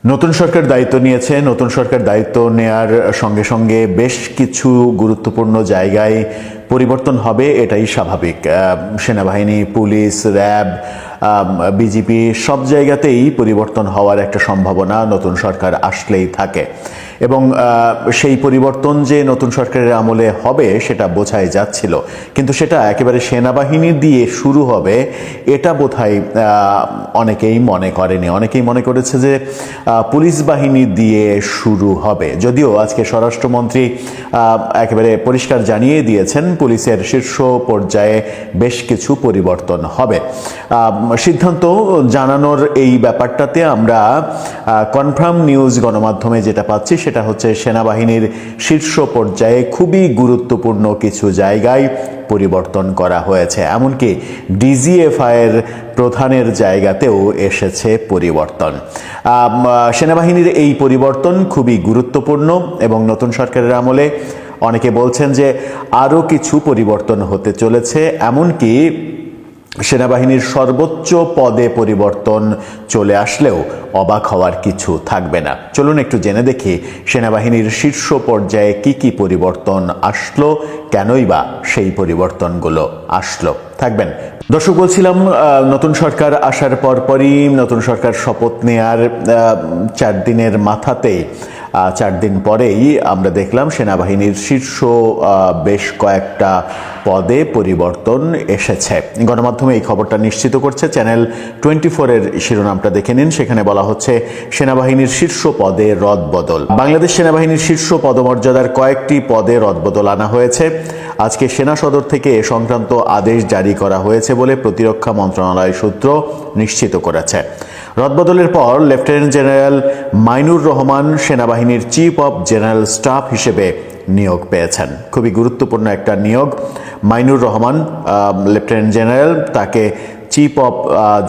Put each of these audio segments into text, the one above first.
নতুন সরকার দায়িত্ব নিয়েছে। নতুন সরকার দায়িত্ব নেয়ার সঙ্গে সঙ্গে বেশ কিছু গুরুত্বপূর্ণ জায়গায় পরিবর্তন হবে, এটাই স্বাভাবিক। সেনাবাহিনী, পুলিশ, র্যাব, বিজিপি সব জায়গাতেই পরিবর্তন হওয়ার একটা সম্ভাবনা নতুন সরকার আসলেই থাকে এবং সেই পরিবর্তন যে নতুন সরকারের আমলে হবে সেটা বোঝাই যাচ্ছিল, কিন্তু সেটা একেবারে সেনাবাহিনী দিয়ে শুরু হবে এটা বোধহয় অনেকেই মনে করেনি। অনেকেই মনে করেছে যে পুলিশ বাহিনী দিয়ে শুরু হবে, যদিও আজকে স্বরাষ্ট্রমন্ত্রী একেবারে পরিষ্কার জানিয়ে দিয়েছেন পুলিশের শীর্ষ পর্যায়ে বেশ কিছু পরিবর্তন হবে। সিদ্ধান্ত জানানোর এই ব্যাপারটাতে আমরা কনফার্ম নিউজ গণমাধ্যমে যেটা পাচ্ছি সেটা হচ্ছে সেনাবাহিনীর শীর্ষ পর্যায়ে খুবই গুরুত্বপূর্ণ কিছু জায়গায় পরিবর্তন করা হয়েছে, এমনকি ডিজিএফআই এর প্রধানের জায়গাতেও এসেছে পরিবর্তন। সেনাবাহিনীর এই পরিবর্তন খুবই গুরুত্বপূর্ণ এবং নতুন সরকারের আমলে অনেকে বলছেন যে আরও কিছু পরিবর্তন হতে চলেছে, এমনকি সেনাবাহিনীর সর্বোচ্চ পদে পরিবর্তন চলে আসলেও অবাক হওয়ার কিছু থাকবে না। চলুন একটু জেনে দেখি সেনাবাহিনীর শীর্ষ পর্যায়ে কি কি পরিবর্তন আসলো, কেনই বা সেই পরিবর্তনগুলো আসলো। থাকবেন দর্শক। বলছিলাম নতুন সরকার আসার পরপরই নতুন সরকার শপথ নেয়ার 4 দিনের মাথাতেই 4 দিন পরেই আমরা দেখলাম সেনাবাহিনীর শীর্ষ বেশ কয়েকটা পদে পরিবর্তন এসেছে। গণমাধ্যমে এই খবরটা নিশ্চিত করছে চ্যানেল 24 এর শিরোনামটা দেখে নিন। সেখানে বলা হচ্ছে সেনাবাহিনীর শীর্ষ পদে রদবদল। বাংলাদেশ সেনাবাহিনীর শীর্ষ পদমর্যাদার কয়েকটি পদে রদবদল আনা হয়েছে। আজকে সেনা সদর থেকে এ সংক্রান্ত আদেশ জারি করা হয়েছে বলে প্রতিরক্ষা মন্ত্রণালয় সূত্র নিশ্চিত করেছে। রদবদলের পর লেফটেন্যান্ট জেনারেল মাইনুর রহমান সেনাবাহিনীর চিফ অব জেনারেল স্টাফ হিসেবে নিয়োগ পেয়েছেন। খুবই গুরুত্বপূর্ণ একটা নিয়োগ। মাইনুর রহমান লেফটেন্যান্ট জেনারেল, তাকে চিফ অব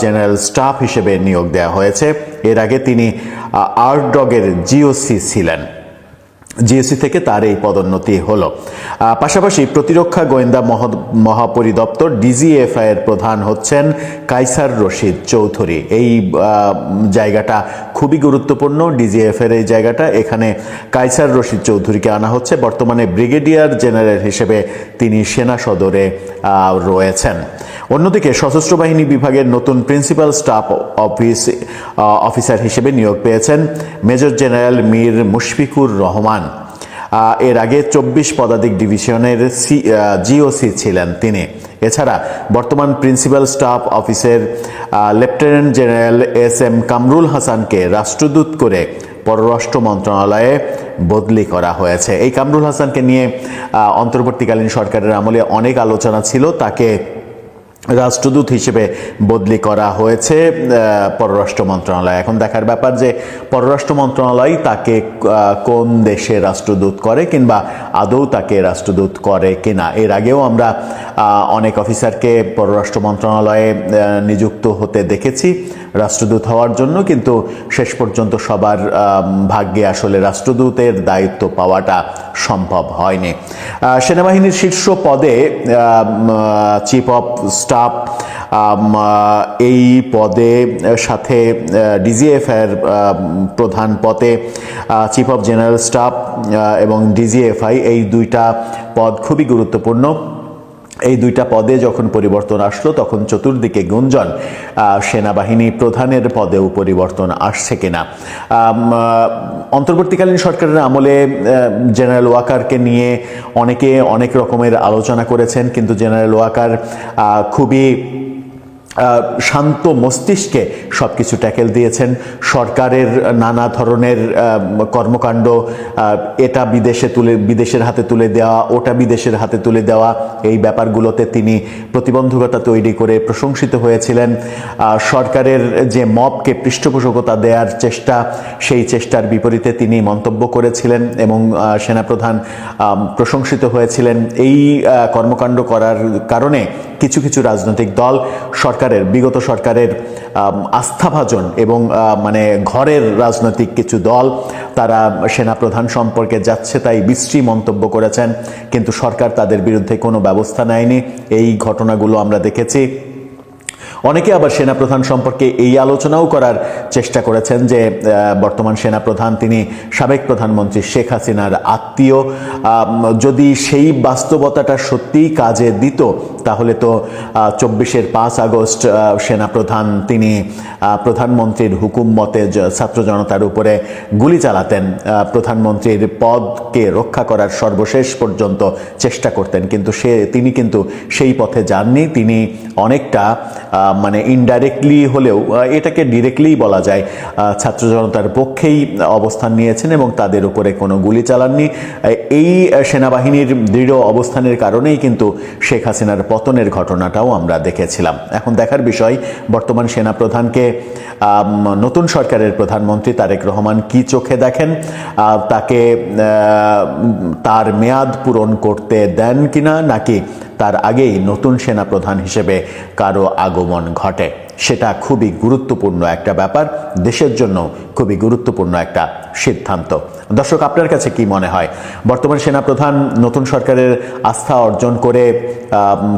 জেনারেল স্টাফ হিসেবে নিয়োগ দেওয়া হয়েছে। এর আগে তিনি আরডগের জিওসি ছিলেন। জিওসি থেকে তার এই পদোন্নতি হলো। পাশাপাশি প্রতিরক্ষা গোয়েন্দা মহাপরিদপ্তর ডিজিএফআই এর প্রধান হচ্ছেন কায়সার রশিদ চৌধুরী। এই জায়গাটা খুবই গুরুত্বপূর্ণ, ডিজিএফআই এর এই জায়গাটা। এখানে কায়সার রশিদ চৌধুরীকে আনা হচ্ছে। বর্তমানে ব্রিগেডিয়ার জেনারেল হিসেবে তিনি সেনা সদরে রয়েছেন। অন্যদিকে সশস্ত্র বাহিনী বিভাগের নতুন প্রিন্সিপাল স্টাফ অফিসার হিসেবে নিয়োগ পেয়েছেন মেজর জেনারেল মীর মুশফিকুর রহমান। এর আগে 24 পদাতিক ডিভিশনের জিওসি ছিলেন তিনি। এছাড়া বর্তমান প্রিন্সিপাল স্টাফ অফিসের লেফটেন্যান্ট জেনারেল SM কামরুল হাসানকে রাষ্ট্রদূত করে পররাষ্ট্র মন্ত্রণালয়ে বদলি করা হয়েছে। এই কামরুল হাসানকে নিয়ে অন্তর্বর্তীকালীন সরকারের আমলে অনেক আলোচনা ছিল। তাকে রাষ্ট্রদূত হিসেবে বদলি করা হয়েছে পররাষ্ট্র মন্ত্রণালয়। এখন দেখার ব্যাপার যে পররাষ্ট্র মন্ত্রণালয় তাকে কোন দেশে রাষ্ট্রদূত করে কিংবা আদৌ তাকে রাষ্ট্রদূত করে কিনা। এর আগেও আমরা অনেক অফিসারকে পররাষ্ট্র মন্ত্রণালয়ে নিযুক্ত হতে দেখেছি রাষ্ট্রদূত হওয়ার জন্য, কিন্তু শেষ পর্যন্ত সবার ভাগ্যে আসলে রাষ্ট্রদূতের দায়িত্ব পাওয়াটা সম্ভব হয়নি। সেনাবাহিনীর শীর্ষ পদে চিফ অফ স্টাফ এই পদে সাথে ডিজিএফআই এর প্রধান পদে চিফ অফ জেনারেল স্টাফ এবং ডিজিএফআই, এই দুইটা পদ খুবই গুরুত্বপূর্ণ। এই দুইটা পদে যখন পরিবর্তন আসলো তখন চতুর্দিকে গুঞ্জন সেনাবাহিনী প্রধানের পদেও পরিবর্তন আসছে কিনা। অন্তর্বর্তীকালীন সরকারের আমলে জেনারেল ওয়াকারকে নিয়ে অনেকে অনেক রকমের আলোচনা করেছেন, কিন্তু জেনারেল ওয়াকার খুবই শান্ত মস্তিষ্কে সবকিছু ট্যাকেল দিয়েছেন। সরকারের নানা ধরনের কর্মকাণ্ড, এটা বিদেশের হাতে তুলে দেওয়া, ওটা বিদেশের হাতে তুলে দেওয়া, এই ব্যাপারগুলোতে তিনি প্রতিবন্ধকতা তৈরি করে প্রশংসিত হয়েছিলেন। সরকারের যে মবকে পৃষ্ঠপোষকতা দেওয়ার চেষ্টা, সেই চেষ্টার বিপরীতে তিনি মন্তব্য করেছিলেন এবং সেনাপ্রধান প্রশংসিত হয়েছিলেন। এই কর্মকাণ্ড করার কারণে কিছু কিছু রাজনৈতিক দল বিগত সরকারের আস্থাভাজন এবং মানে ঘরের রাজনৈতিক কিছু দল তারা সেনাপ্রধান সম্পর্কে যাচ্ছে তাই বিশ্রী মন্তব্য করেছেন, কিন্তু সরকার তাদের বিরুদ্ধে কোনো ব্যবস্থা নেয়নি। এই ঘটনাগুলো আমরা দেখেছি। অনেকে আবার সেনাপ্রধান সম্পর্কে এই আলোচনাও করার চেষ্টা করেছেন যে বর্তমান সেনাপ্রধান তিনি সাবেক প্রধানমন্ত্রী শেখ হাসিনার আত্মীয়। যদি সেই বাস্তবতাটা সত্যিই কাজে দিত তাহলে তো 24-এর 5 আগস্ট সেনাপ্রধান তিনি প্রধানমন্ত্রীর হুকুম মতে ছাত্র জনতার উপরে গুলি চালাতেন, প্রধানমন্ত্রীর পদকে রক্ষা করার সর্বশেষ পর্যন্ত চেষ্টা করতেন। কিন্তু তিনি কিন্তু সেই পথে যাননি। তিনি অনেকটা মানে ইনডাইরেক্টলি হলেও এটাকে ডিরেক্টলি বলা যায় ছাত্র জনতার পক্ষেই অবস্থান নিয়েছেন এবং তাদের উপরে কোনো গুলি চালাননি। এই সেনাবাহিনীর দৃঢ় অবস্থানের কারণেই কিন্তু শেখ হাসিনার পতনের ঘটনাটাও আমরা দেখেছিলাম। এখন দেখার বিষয় বর্তমান সেনাপ্রধানকে নতুন সরকারের প্রধানমন্ত্রী তারেক রহমান কি চোখে দেখেন, তাকে তার মেয়াদ পূরণ করতে দেন কিনা, নাকি তার আগেই নতুন সেনাপ্রধান হিসেবে কারো আগমন ঘটে। সেটা খুবই গুরুত্বপূর্ণ একটা ব্যাপার, দেশের জন্য খুবই গুরুত্বপূর্ণ একটা সিদ্ধান্ত। দর্শক, আপনার কাছে কি মনে হয়, বর্তমান সেনাপ্রধান নতুন সরকারের আস্থা অর্জন করে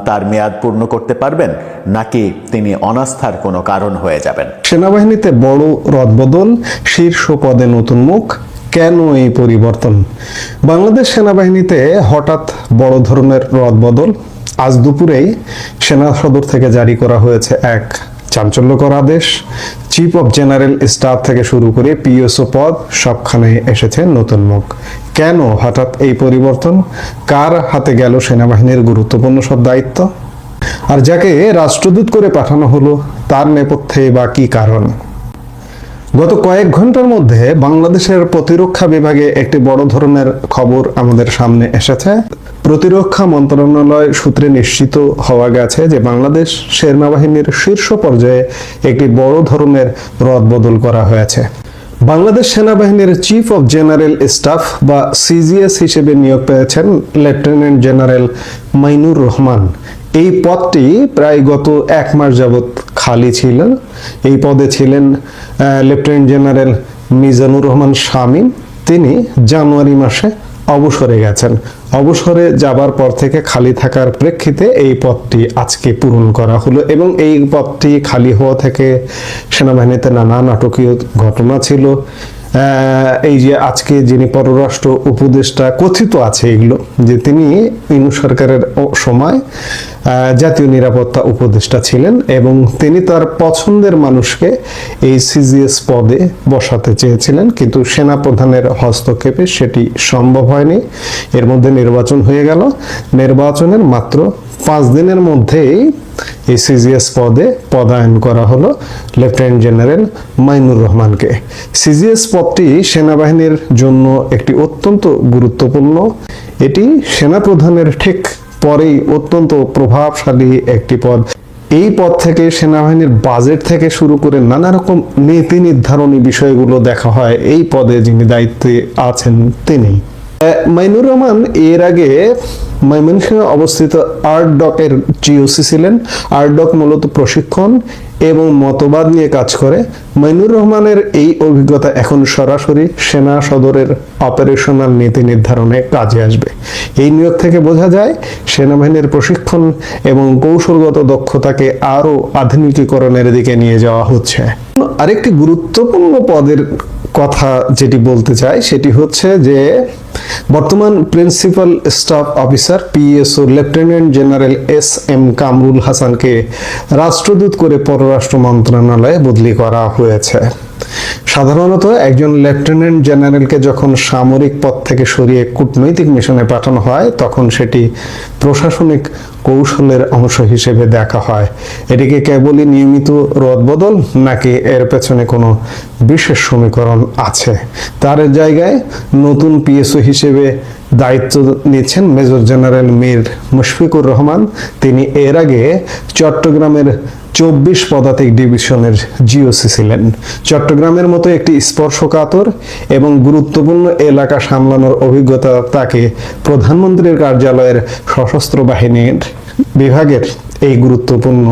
তার মেয়াদ পূর্ণ করতে পারবেন, নাকি তিনি অনাস্থার কোনো কারণ হয়ে যাবেন? সেনাবাহিনীতে বড় রদবদল, শীর্ষ পদে নতুন মুখ, কেন এই পরিবর্তন? বাংলাদেশ সেনাবাহিনীতে হঠাৎ বড় ধরনের রদবদল। আজ দুপুরেই সেনা সদর থেকে জারি করা হয়েছে এক চাঞ্চল্যকর আদেশ। চিফ অফ জেনারেল স্টাফ থেকে শুরু করে পিএসও পদ সবখানে এসেছে নতুন মুখ। কেন হঠাৎ এই পরিবর্তন? কার হাতে গেল সেনাবাহিনীর গুরুত্বপূর্ণ সব দায়িত্ব? আর যাকে রাষ্ট্রদূত করে পাঠানো হলো তার নেপথ্যে বা কি কারণ? গত কয়েক ঘন্টার মধ্যে বাংলাদেশের প্রতিরক্ষা বিভাগে একটি বড় ধরনের খবর আমাদের সামনে এসেছে। প্রতিরক্ষা মন্ত্রণালয় সূত্রে নিশ্চিত হওয়া গেছে যে বাংলাদেশ সেনাবাহিনীর শীর্ষ পর্যায়ে একটি বড় ধরনের রদবদল করা হয়েছে। বাংলাদেশ সেনাবাহিনীর চিফ অফ জেনারেল স্টাফ বা সিজিএস হিসেবে নিয়োগ পেয়েছেন লেফটেন্যান্ট জেনারেল মাইনুর রহমান। এই পদটি প্রায় গত 1 মাস যাবৎ খালি ছিল। এই পদে ছিলেন লেফটেন্যান্ট জেনারেল মিজানুর রহমান শামীম। তিনি জানুয়ারি মাসে অবসরে গেছেন। অবসরে যাবার পর থেকে খালি থাকার প্রেক্ষিতে এই পদটি আজকে পূরণ করা হলো এবং এই পদটি খালি হওয়া থেকে সেনাবাহিনীতে নানা নাটকীয় ঘটনা ছিল। এই যে আজকে যিনি পররাষ্ট্র উপদেষ্টা, কথিত আছে এগুলো যে তিনি ইনু সরকারের সময় জাতীয় নিরাপত্তা উপদেষ্টা ছিলেন এবং তিনি তার পছন্দের মানুষকে এই সিজিএস পদে বসাতে চেয়েছিলেন, কিন্তু সেনা প্রধানের হস্তক্ষেপে সেটি সম্ভব হয়নি। এর মধ্যে নির্বাচন হয়ে গেল। নির্বাচনের মাত্র 5 দিনের মধ্যেই এই সিজিএস পদে পদায়ন করা হলো লেফটেন্যান্ট জেনারেল মাইনুর রহমানকে। সিজিএস পদটি সেনাবাহিনীর জন্য একটি অত্যন্ত গুরুত্বপূর্ণ। এটি সেনাপ্রধানের ঠিক পরেই অত্যন্ত প্রভাবশালী একটি পদ। এই পদ থেকে সেনাবাহিনীর বাজেট থেকে শুরু করে নানা রকম নীতি নির্ধারণী বিষয়গুলো দেখা হয় এই পদে যিনি দায়িত্বে আছেন তিনি। মাইনুর রহমান এর আগে ময়মনসিংহে অবস্থিত আরডকের জিওসি ছিলেন। আরডক মূলত প্রশিক্ষণ এবং মতবাদ নিয়ে কাজ করে। মাইনুর রহমানের এই অভিজ্ঞতা এখন সরাসরি সেনা সদরের অপারেশনাল নীতি নির্ধারণে কাজে আসবে। এই নিয়োগ থেকে বোঝা যায় সেনাবাহিনীর প্রশিক্ষণ এবং কৌশলগত দক্ষতাকে আরো আধুনিকীকরণের দিকে নিয়ে যাওয়া হচ্ছে। আরেকটি গুরুত্বপূর্ণ পদের কথা যেটি বলতে চাই সেটি হচ্ছে যে বর্তমান principal staff officer PSO lieutenant general SM. Kamrul হাসানকে রাষ্ট্রদূত করে পররাষ্ট্র মন্ত্রণালয়ে বদলি করা হয়েছে। সাধারণত একজন লেফটেন্যান্ট জেনারেলকে যখন সামরিক পদ থেকে সরিয়ে কূটনৈতিক মিশনে পাঠানো হয় তখন সেটি প্রশাসনিক কৌশলের অংশ হিসেবে দেখা হয়। এটিকে কেবলই নিয়মিত রদবদল, নাকি এর পেছনে কোনো বিশেষ সমীকরণ আছে? তার জায়গায় নতুন পিএসও হিসেবে দায়িত্ব নিচ্ছেন মেজর জেনারেল মীর মুশফিকুর রহমান। তিনি এর আগে চট্টগ্রামের 24 পদাতিক ডিভিশনের জিওসি ছিলেন। চট্টগ্রামের মতো একটি স্পর্শকাতর এবং গুরুত্বপূর্ণ এলাকা সামলানোর অভিজ্ঞতা তাকে প্রধানমন্ত্রীর কার্যালয়ের সশস্ত্র বাহিনীর বিভাগের এই গুরুত্বপূর্ণ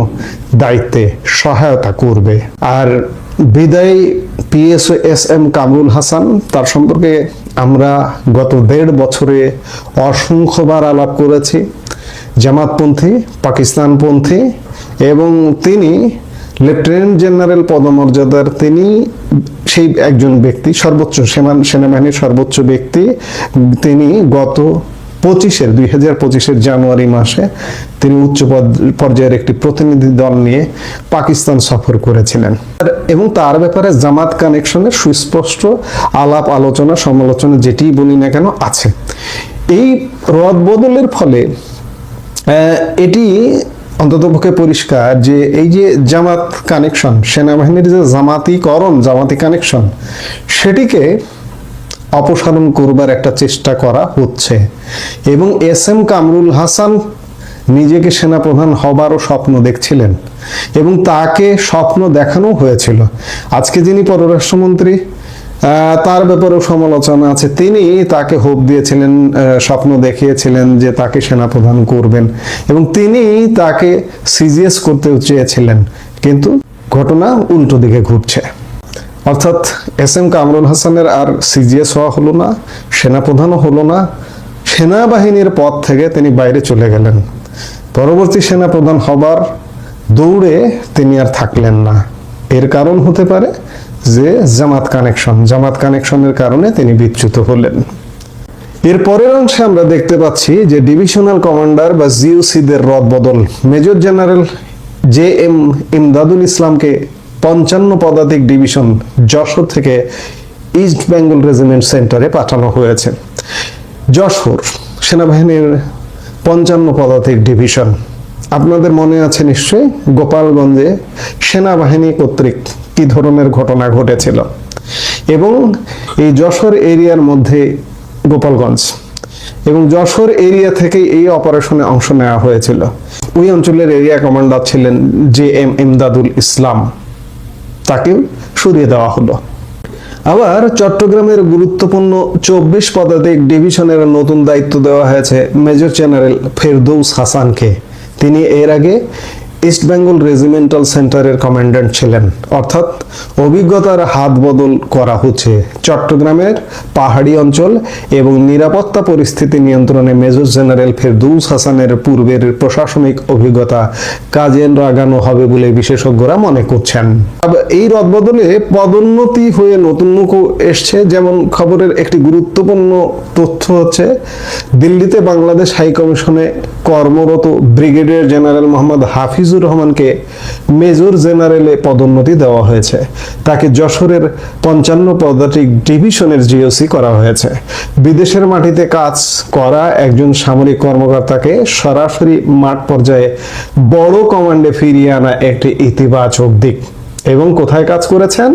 দায়িত্বে সহায়তা করবে। আর বিদায়ী পিএসও এস.এম. কামরুল হাসান, তার সম্পর্কে আমরা গত 1.5 বছরে অসংখ্যবার আলাপ করেছি। জামাতপন্থী, পাকিস্তানপন্থী এবং তিনি লেফটেন্যান্ট জেনারেল পদমর্যাদার তিনি সেই একজন ব্যক্তি, সর্বোচ্চ সেনাবাহিনীর সর্বোচ্চ ব্যক্তি। তিনি গত 2025-এর জানুয়ারি মাসে তিনি উচ্চ পর্যায়ের একটি প্রতিনিধি দল নিয়ে পাকিস্তান সফর করেছিলেন এবং তার ব্যাপারে জামাত কানেকশনের সুস্পষ্ট আলাপ আলোচনা সমালোচনা যেটি বলি না কেন আছে। এই রদবদলের ফলে এটি অন্ততপক্ষে পরিষ্কার যে এই যে জামাত কানেকশন, সেনাবাহিনীর যে জামাতি কানেকশন, সেটিকে অপসারণ করবার একটা চেষ্টা করা হচ্ছে এবং SM কামরুল হাসান নিজেকে সেনাপ্রধান হবারও স্বপ্ন দেখছিলেন এবং তাকে স্বপ্ন দেখানো হয়েছিল। আজকে যিনি পররাষ্ট্রমন্ত্রী, তার ব্যাপারেও সমালোচনা আছে। তিনি তাকে হোপ দিয়েছিলেন, স্বপ্ন দেখিয়েছিলেন যে তাকে সেনাপ্রধান করবেন এবং তিনি তাকে CGS করতেও চেয়েছিলেন, কিন্তু ঘটনা উল্টো দিকে ঘুরছে। অর্থাৎ SM কামরুল হাসানের আর CGS হওয়া হলো না, সেনাপ্রধানও হলো না, সেনাবাহিনীর পদ থেকে তিনি বাইরে চলে গেলেন। পরবর্তী সেনাপ্রধান হবার দৌড়ে তিনি আর থাকলেন না। এর কারণ হতে পারে যে জামাত কানেকশনের কারণে তিনি বিচ্যুত হলেন। এর পরের অংশে আমরা দেখতে পাচ্ছি যে ডিভিশনাল কমান্ডার বা GOC-দের রদবদল। মেজর জেনারেল JM ইমদাদুল ইসলামকে 55 পদাতিক ডিভিশন যশোর থেকে ইস্ট বেঙ্গল রেজিমেন্ট সেন্টারে পাঠানো হয়েছে। যশোর সেনাবাহিনীর 55 পদাতিক ডিভিশন। আপনাদের মনে আছে নিশ্চয়ই গোপালগঞ্জে সেনাবাহিনী কর্তৃক কি ধরনের ঘটনা ঘটেছিল এবং এই যশোর এরিয়ার মধ্যে গোপালগঞ্জ এবং যশোর এরিয়া থেকে এই অপারেশনে অংশ নেওয়া হয়েছিল। ওই অঞ্চলের এরিয়া কমান্ডার ছিলেন JM ইমদাদুল ইসলাম, তাকেও সরিয়ে দেওয়া হলো। আবার চট্টগ্রামের গুরুত্বপূর্ণ 24 পদাতিক ডিভিশনের নতুন দায়িত্ব দেওয়া হয়েছে মেজর জেনারেল ফেরদৌস হাসানকে। তিনি এর আগে ইস্ট বেঙ্গল রেজিমেন্টাল সেন্টারের কমান্ড্যান্ট ছিলেন। অর্থাৎ অভিজ্ঞতার হাত বদল করা হচ্ছে। চট্টগ্রামের পাহাড়ি অঞ্চল এবং নিরাপত্তা পরিস্থিতি নিয়ন্ত্রণে মেজর জেনারেল ফেরদৌস হাসানের পূর্বের প্রশাসনিক অভিজ্ঞতা কাজে লাগানো হবে বলে বিশেষজ্ঞরা মনে করছেন। এই রদবদলে পদোন্নতি হয়ে নতুন মুখও এসছে। যেমন খবরের একটি গুরুত্বপূর্ণ তথ্য হচ্ছে, দিল্লিতে বাংলাদেশ হাই কমিশনে কর্মরত ব্রিগেডিয়ার জেনারেল মোহাম্মদ হাফিজুর রহমানকে মেজর জেনারেলে পদোন্নতি দেওয়া হয়েছে। তাকে যশোরের 55 পদাতিক ডিভিশনের GOC করা হয়েছে। বিদেশের মাটিতে কাজ করা একজন সামরিক কর্মকর্তাকে সরাসরি মাঠ পর্যায়ে বড় কমান্ডে ফিরিয়ে আনা একটি ইতিবাচক দিক। এবং কোথায় কাজ করেছেন?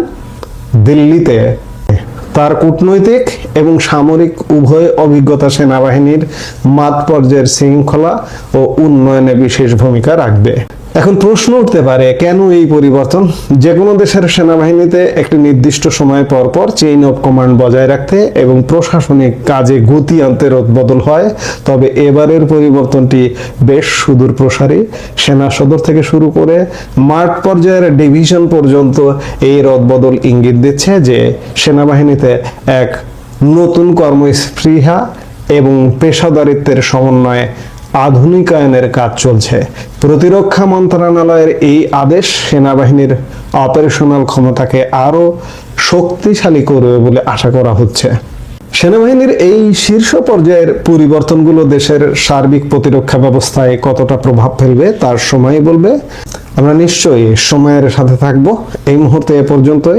দিল্লিতে। তার কূটনৈতিক এবং সামরিক উভয় অভিজ্ঞতা সেনাবাহিনীর মাঠ পর্যায়ের শৃঙ্খলা ও উন্নয়নে বিশেষ ভূমিকা রাখবে। এখন প্রশ্ন উঠতে পারে, কেন এই পরিবর্তন? যে কোনো দেশের সেনাবাহিনীতে একটি নির্দিষ্ট সময় পর পর চেইন অফ কমান্ড বজায় রাখতে এবং প্রশাসনিক কাজে গতি আনতে রদবদল হয়। তবে এবারের পরিবর্তনটি বেশ সুদূর প্রসারী। সেনা সদর থেকে শুরু করে মাঠ পর্যায়ের ডিভিশন পর্যন্ত এই রদবদল ইঙ্গিত দিচ্ছে যে সেনাবাহিনীতে এক নতুন কর্মস্পৃহা এবং পেশাদারিত্বের সমন্বয়ে আধুনিকায়নের কাজ চলছে। প্রতিরক্ষা মন্ত্রণালয়ের এই আদেশ সেনাবাহিনীর অপারেশনাল ক্ষমতাকে আরো শক্তিশালী করবে বলে আশা করা হচ্ছে। সেনাবাহিনীর এই শীর্ষ পর্যায়ের পরিবর্তনগুলো দেশের সার্বিক প্রতিরক্ষা ব্যবস্থায় কতটা প্রভাব ফেলবে তার সময় বলবে। আমরা নিশ্চয়ই সময়ের সাথে থাকবো। এই মুহূর্তে এ পর্যন্তই।